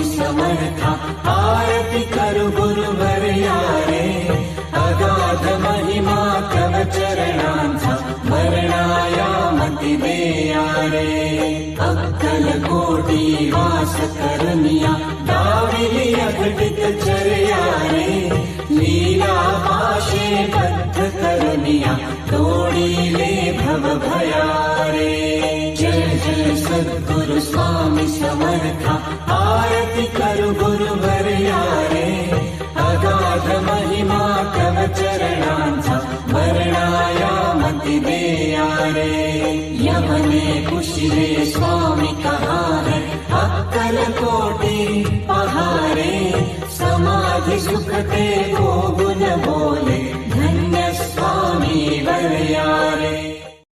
स्वामी समर्था आरती करू गुरुवर्या रे अगाध महिमा तव चरणांचा मरणायामती देया रे अक्कलकोटी वास करुनिया दाविली अघटित चर्या रे लीला पाशे बद्ध करुनिया तोडीले भव भया रे जय जय सद्गुरु स्वामी समर्था आरती करू गुरुवर्या रे अगाध महिमा तव चरणांचा मरणायामती देया रे यमने पुशिले स्वामी कहा है अक्कलकोटी पहारे समाधि सुख ते भोग